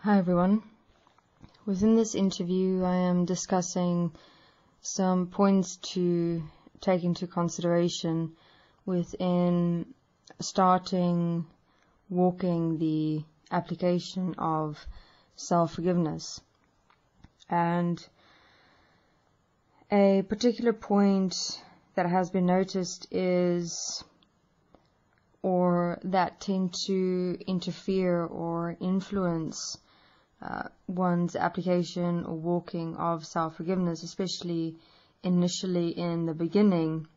Hi everyone. Within this interview I am discussing some points to take into consideration within starting walking the application of self-forgiveness. And a particular point that has been noticed is, or that tend to interfere or influence one's application or walking of self-forgiveness, especially initially in the beginning,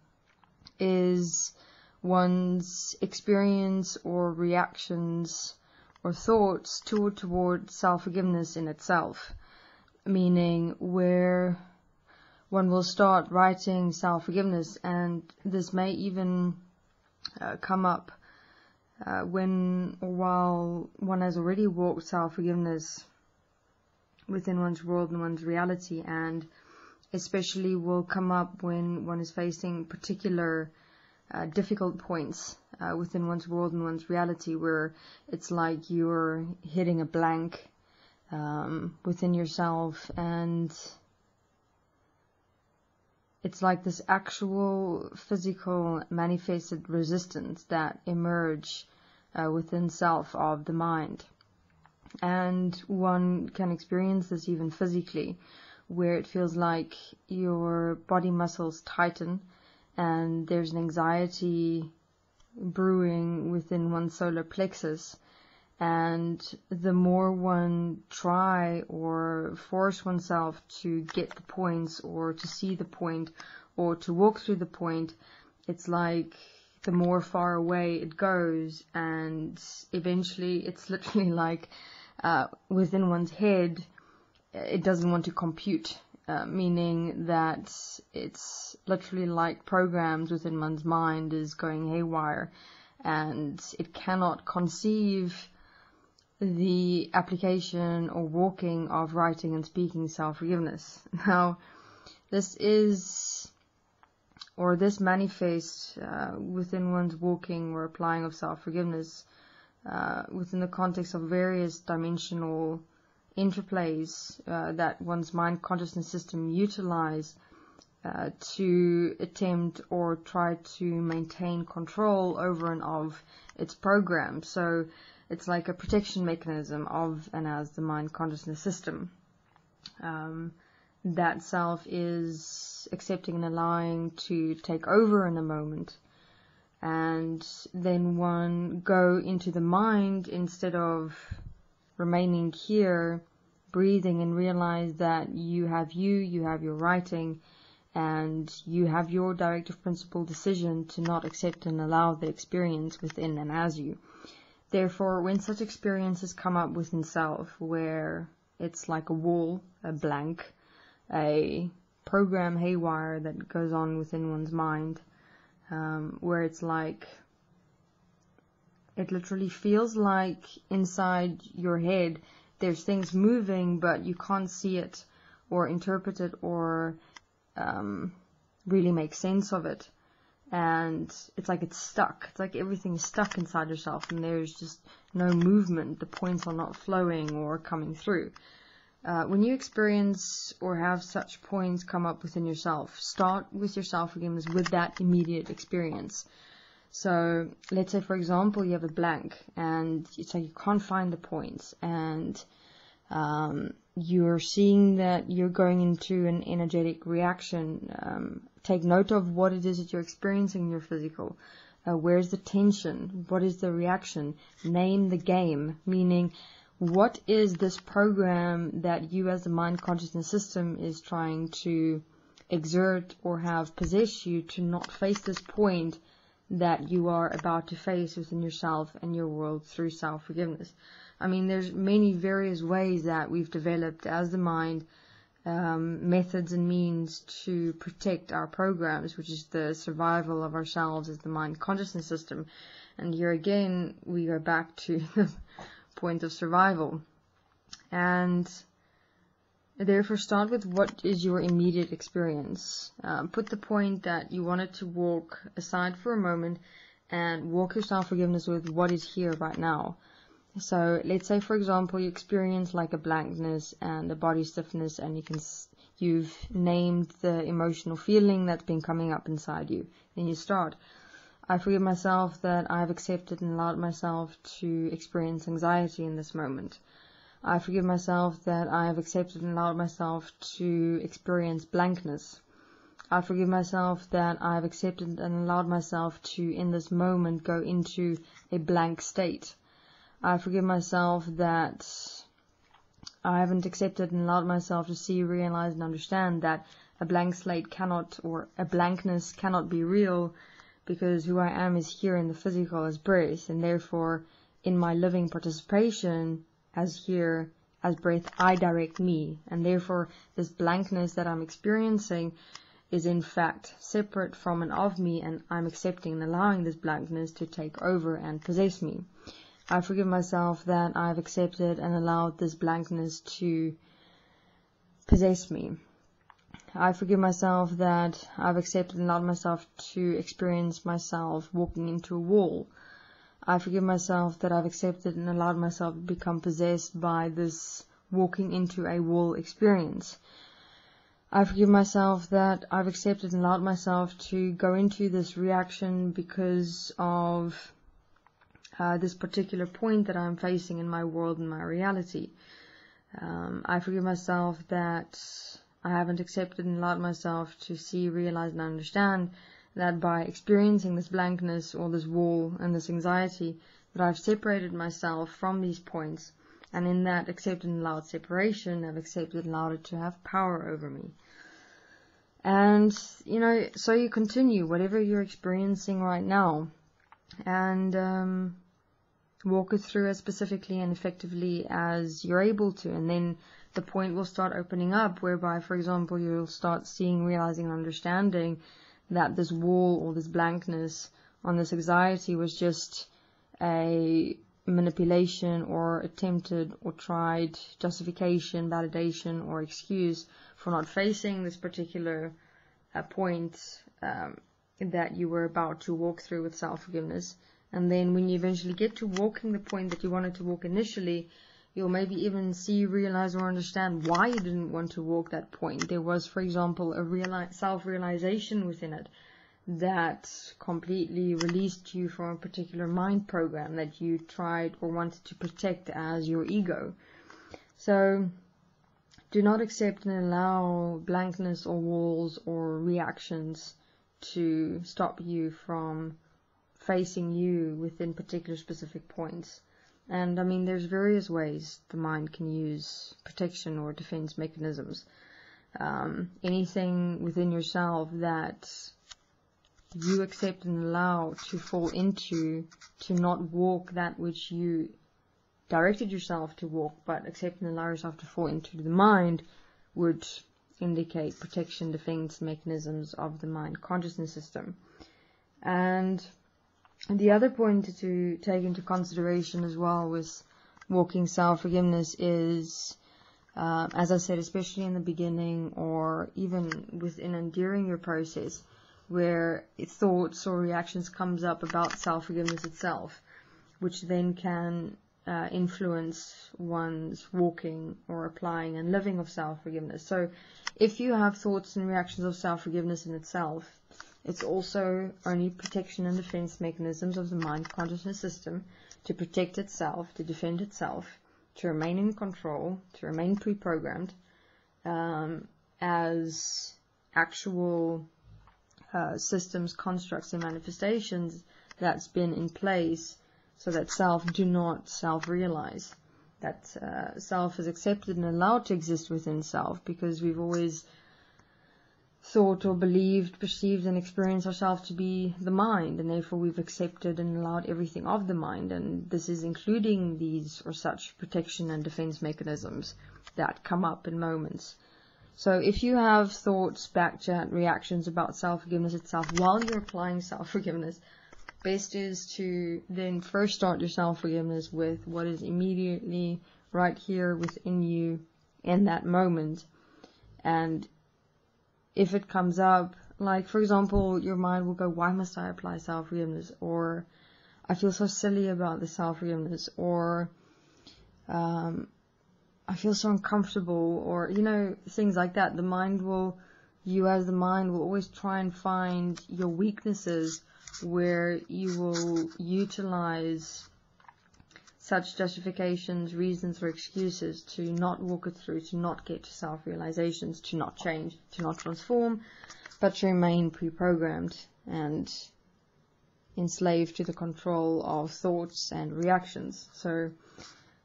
is one's experience or reactions or thoughts toward self-forgiveness in itself, meaning where one will start writing self-forgiveness, and this may even come up when or while one has already walked self-forgiveness within one's world and one's reality, and especially will come up when one is facing particular difficult points within one's world and one's reality, where it's like you're hitting a blank within yourself, and it's like this actual physical manifested resistance that emerge within self of the mind. And one can experience this even physically, where it feels like your body muscles tighten and there's an anxiety brewing within one's solar plexus. And the more one try or force oneself to get the points or to see the point or to walk through the point, it's like the more far away it goes, and eventually it's literally like within one's head it doesn't want to compute, meaning that it's literally like programs within one's mind is going haywire, and it cannot conceive the application or walking of writing and speaking self-forgiveness. Now, this manifests within one's walking or applying of self-forgiveness within the context of various dimensional interplays that one's mind consciousness system utilize to attempt or try to maintain control over and of its program. So it's like a protection mechanism of and as the mind consciousness system. That self is accepting and allowing to take over in a moment, and then one go into the mind instead of remaining here, breathing, and realize that you have your writing, and you have your directive principle decision to not accept and allow the experience within and as you. Therefore, when such experiences come up within self, where it's like a wall, a blank, a program haywire that goes on within one's mind, where it's like, it literally feels like inside your head there's things moving, but you can't see it or interpret it or really make sense of it. And it's like it's stuck. It's like everything's stuck inside yourself and there's just no movement. The points are not flowing or coming through. When you experience or have such points come up within yourself, start with your self-forgiveness with that immediate experience. So let's say, for example, you have a blank and it's like you can't find the points, and you're seeing that you're going into an energetic reaction. Take note of what it is that you're experiencing in your physical. Where's the tension? What is the reaction? Name the game, meaning what is this program that you as the mind consciousness system is trying to exert or have possess you to not face this point that you are about to face within yourself and your world through self-forgiveness. I mean, there's many various ways that we've developed as the mind, methods and means to protect our programs, which is the survival of ourselves as the mind consciousness system. And here again, we go back to the point of survival. And therefore, start with what is your immediate experience. Put the point that you wanted to walk aside for a moment and walk your self-forgiveness with what is here right now. So let's say, for example, you experience like a blankness and a body stiffness, and you've named the emotional feeling that's been coming up inside you. Then you start, I forgive myself that I've accepted and allowed myself to experience anxiety in this moment. I forgive myself that I have accepted and allowed myself to experience blankness. I forgive myself that I have accepted and allowed myself to, in this moment, go into a blank state. I forgive myself that I haven't accepted and allowed myself to see, realize, and understand that a blank slate cannot, or a blankness cannot be real, because who I am is here in the physical as breath, and therefore in my living participation as here as breath, I direct me, and therefore this blankness that I'm experiencing is in fact separate from and of me, and I'm accepting and allowing this blankness to take over and possess me. I forgive myself that I've accepted and allowed this blankness to possess me. I forgive myself that I've accepted and allowed myself to experience myself walking into a wall. I forgive myself that I've accepted and allowed myself to become possessed by this walking into a wall experience. I forgive myself that I've accepted and allowed myself to go into this reaction because of this particular point that I'm facing in my world and my reality. I forgive myself that I haven't accepted and allowed myself to see, realize, and understand that by experiencing this blankness or this wall and this anxiety, that I've separated myself from these points, and in that accepted and allowed separation, I've accepted and allowed it to have power over me. And, so you continue whatever you're experiencing right now, and walk it through as specifically and effectively as you're able to, and then the point will start opening up, whereby, for example, you'll start seeing, realizing, and understanding that this wall or this blankness on this anxiety was just a manipulation or attempted or tried justification, validation, or excuse for not facing this particular point that you were about to walk through with self-forgiveness. And then when you eventually get to walking the point that you wanted to walk initially, you'll maybe even see, realize, or understand why you didn't want to walk that point. There was, for example, a self-realization within it that completely released you from a particular mind program that you tried or wanted to protect as your ego. So do not accept and allow blankness or walls or reactions to stop you from facing you within particular specific points. And there's various ways the mind can use protection or defense mechanisms. Anything within yourself that you accept and allow to fall into, to not walk that which you directed yourself to walk, but accept and allow yourself to fall into the mind, would indicate protection, defense mechanisms of the mind consciousness system. And the other point to take into consideration as well with walking self-forgiveness is, as I said, especially in the beginning or even within and during your process, where thoughts or reactions comes up about self-forgiveness itself, which then can influence one's walking or applying and living of self-forgiveness. So if you have thoughts and reactions of self-forgiveness in itself, it's also only protection and defense mechanisms of the mind consciousness system to protect itself, to defend itself, to remain in control, to remain pre-programmed, as actual systems, constructs, and manifestations that's been in place so that self do not self-realize, that self is accepted and allowed to exist within self, because we've always thought or believed, perceived, and experienced ourselves to be the mind, and therefore we've accepted and allowed everything of the mind, and this is including these or such protection and defense mechanisms that come up in moments. So if you have thoughts, backchat, reactions about self-forgiveness itself while you're applying self-forgiveness, best is to then first start your self-forgiveness with what is immediately right here within you in that moment. And if it comes up, like for example, your mind will go, why must I apply self-forgiveness? Or I feel so silly about the self-forgiveness. Or I feel so uncomfortable, or, things like that. You as the mind will always try and find your weaknesses where you will utilize such justifications, reasons, or excuses to not walk it through, to not get to self-realizations, to not change, to not transform, but to remain pre-programmed and enslaved to the control of thoughts and reactions. So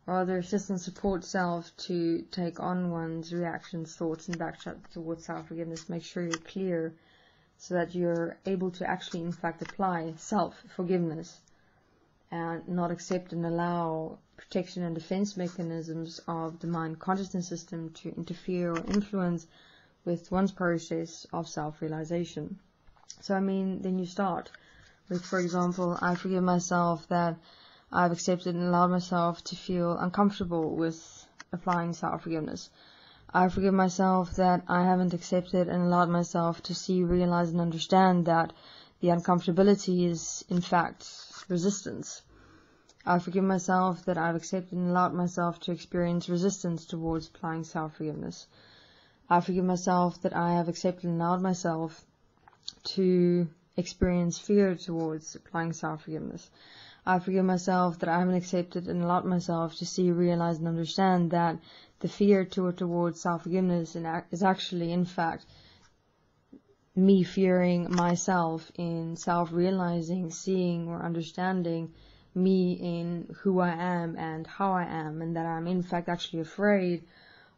rather assist and support self to take on one's reactions, thoughts, and backtrack towards self-forgiveness. Make sure you're clear so that you're able to actually, in fact, apply self-forgiveness and not accept and allow protection and defense mechanisms of the mind consciousness system to interfere or influence with one's process of self-realization. So, then you start with, for example, I forgive myself that I've accepted and allowed myself to feel uncomfortable with applying self-forgiveness. I forgive myself that I haven't accepted and allowed myself to see, realize, and understand that the uncomfortability is, in fact, resistance. I forgive myself that I've accepted and allowed myself to experience resistance towards applying self-forgiveness. I forgive myself that I have accepted and allowed myself to experience fear towards applying self-forgiveness. I forgive myself that I haven't accepted and allowed myself to see, realize, and understand that the fear towards self-forgiveness is actually, in fact, me fearing myself in self-realizing, seeing, or understanding me in who I am and how I am, and that I'm, in fact, actually afraid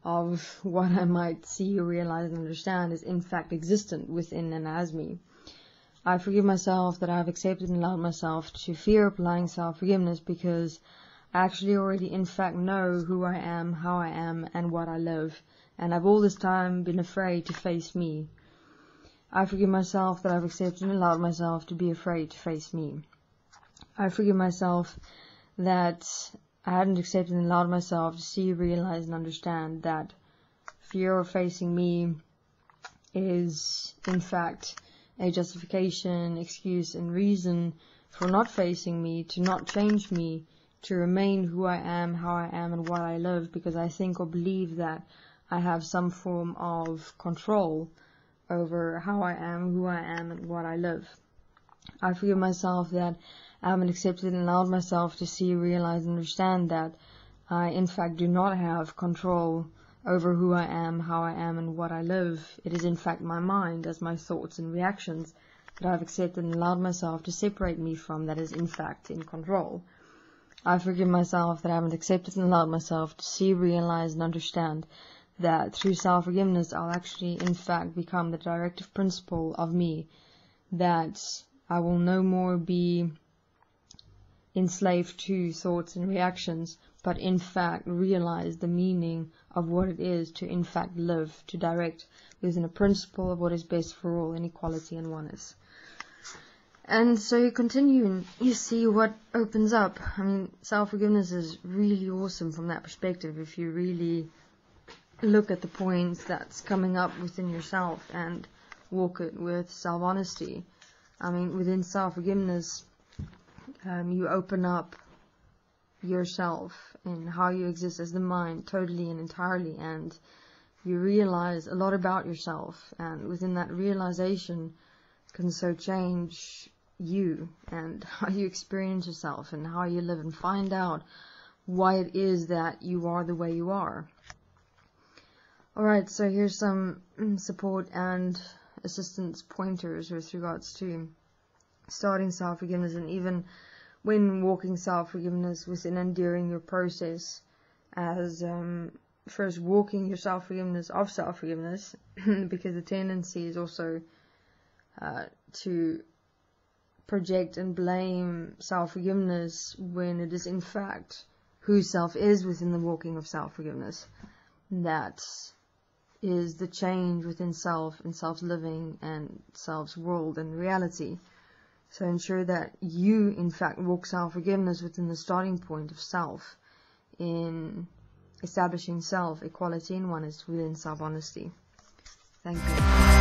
of what I might see, realize, and understand is, in fact, existent within and as me. I forgive myself that I've accepted and allowed myself to fear applying self-forgiveness because I actually already, in fact, know who I am, how I am, and what I love, and I've all this time been afraid to face me. I forgive myself that I've accepted and allowed myself to be afraid to face me. I forgive myself that I hadn't accepted and allowed myself to see, realize, and understand that fear of facing me is, in fact, a justification, excuse, and reason for not facing me, to not change me, to remain who I am, how I am, and what I love, because I think or believe that I have some form of control over how I am, who I am, and what I love. I forgive myself that I haven't accepted and allowed myself to see, realize, and understand that I, in fact, do not have control over who I am, how I am, and what I love. It is, in fact, my mind, as my thoughts and reactions, that I've accepted and allowed myself to separate me from, that is, in fact, in control. I forgive myself that I haven't accepted and allowed myself to see, realize, and understand that through self-forgiveness, I'll actually, in fact, become the directive principle of me, that I will no more be enslaved to thoughts and reactions, but in fact realize the meaning of what it is to in fact live, to direct within a principle of what is best for all in equality and oneness. And so you continue and you see what opens up. Self-forgiveness is really awesome from that perspective if you really look at the points that's coming up within yourself and walk it with self-honesty. Within self-forgiveness, you open up yourself and how you exist as the mind totally and entirely, and you realize a lot about yourself, and within that realization can so change you and how you experience yourself and how you live, and find out why it is that you are the way you are. Alright, so here's some support and assistance pointers with regards to starting self-forgiveness, and even when walking self-forgiveness within and during your process, as first walking your self-forgiveness of self-forgiveness, because the tendency is also to project and blame self-forgiveness when it is in fact who self is within the walking of self-forgiveness. That is the change within self and self's living and self's world and reality. So ensure that you, in fact, walk self-forgiveness within the starting point of self, in establishing self, equality, and oneness within self-honesty. Thank you.